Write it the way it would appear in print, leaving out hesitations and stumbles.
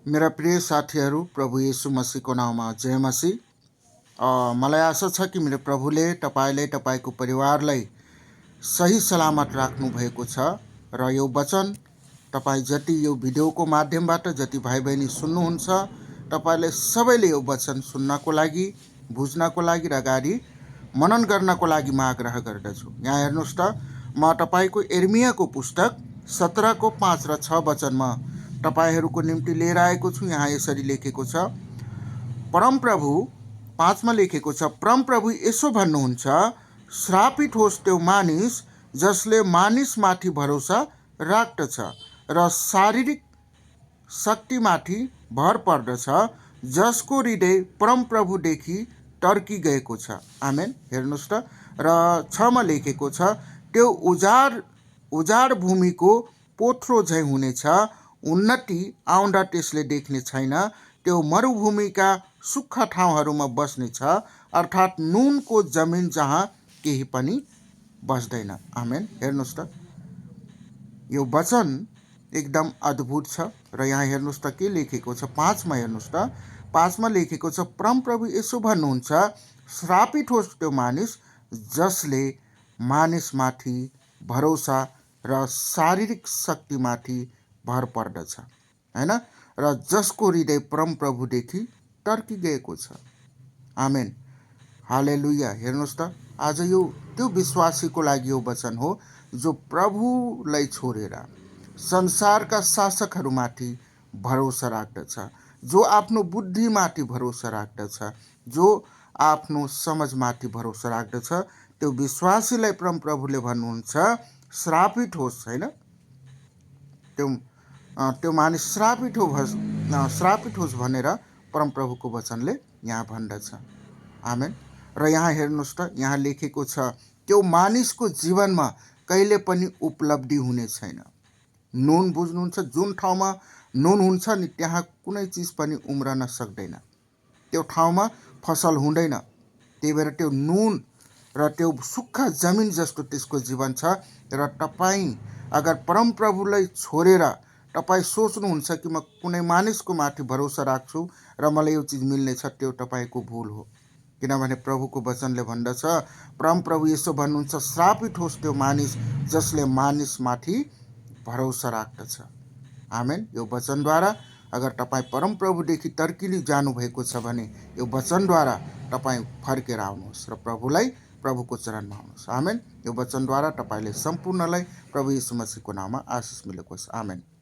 मेरा प्रिय साथीहरू, प्रभु येशू मसीहको नाममा जय मसीह। मलाई आशा छ कि मेरो प्रभुले तपाईँलाई तपाईँको परिवारलाई सही सलामत राख्नु भएको छ र यो वचन तपाईँ जति यो भिडियोको माध्यमबाट जति भाइ बहिनी सुन्नुहुन्छ, तपाईँले सबैले यो वचन सुन्नको लागि, बुझ्नको लागि र अगाडि मनन गर्नको लागि म आग्रह गर्दछु। यहाँ हेर्नुहोस् त, म तपाईँको यिर्मियाको पुस्तक 17को 5 र 6 वचनमा तपाईँहरूको निम्ति लिएर आएको छु। यहाँ यसरी लेखेको छ, परमप्रभु 5 मा लेखेको छ, परमप्रभु यसो भन्नुहुन्छ, श्रापित होस् त्यो मानिस जसले मानिसमाथि भरोसा राख्दछ र शारीरिक शक्तिमाथि भर पर्दछ, जसको हृदय परमप्रभुदेखि टर्की गएको छ। आमेन। हेर्नुहोस् त, र 6 मा लेखेको छ, त्यो उजाड भूमिको पोथ्रो झैँ हुनेछ, उन्नति आउँदा त्यसले देख्ने छैन, त्यो मरुभूमिका सुक्खा ठाउँहरूमा बस्नेछ, अर्थात् नुनको जमिन जहाँ केही पनि बस्दैन। आमेन। हेर्नुहोस् त, यो वचन एकदम अद्भुत छ। र यहाँ हेर्नुहोस् त के लेखेको छ, 5 मा हेर्नुहोस् त, 5 मा लेखेको छ, परमप्रभु यसो भन्नुहुन्छ, श्रापित होस् त्यो मानिस जसले मानिसमाथि भरोसा र शारीरिक शक्तिमाथि भर पर्दछ, हैन, र जसको हृदय परमप्रभुदेखि टर्की गएको छ। आमेन। हालेलुया। हेर्नुहोस् त, आज यो त्यो विश्वासीको लागि यो वचन हो जो प्रभुलाई छोडेर संसारका शासकहरूमाथि भरोसा राख्दछ, जो आफ्नो बुद्धिमाथि भरोसा राख्दछ, जो आफ्नो समझमाथि भरोसा राख्दछ, त्यो विश्वासीलाई परमप्रभुले भन्नुहुन्छ श्रापित होस्, हैन, त्यो मानिस श्रापित होस् भनेर परमप्रभुको वचनले यहाँ भन्दछ। आमेन। र यहाँ हेर्नुहोस् त, यहाँ लेखेको छ, त्यो मानिसको जीवनमा कहिले पनि उपलब्धि हुने छैन। नुन बुझ्नुहुन्छ, जुन ठाउँमा नुन हुन्छ नि त्यहाँ कुनै चिज पनि उम्रन सक्दैन, त्यो ठाउँमा फसल हुँदैन। त्यही भएर त्यो नुन र त्यो सुक्खा जमिन जस्तो त्यसको जीवन छ। र तपाईँ अगर परमप्रभुलाई छोडेर तपाईँ सोच्नुहुन्छ कि म कुनै मानिसको माथि भरोसा राख्छु र मलाई यो चिज मिल्नेछ, त्यो तपाईँको भुल हो। किनभने प्रभुको वचनले भन्दछ, परमप्रभु यसो भन्नुहुन्छ, श्रापित होस् त्यो मानिस जसले मानिसमाथि भरोसा राख्दछ। आमेन। यो वचनद्वारा अगर तपाईँ परमप्रभुदेखि टर्किली जानुभएको छ भने यो वचनद्वारा तपाईँ फर्केर आउनुहोस् र प्रभुको चरणमा आउनुहोस्। आमेन। यो वचनद्वारा तपाईँले सम्पूर्णलाई प्रभु येशू मसीहको नाममा आशिष मिलेको छ। आमेन।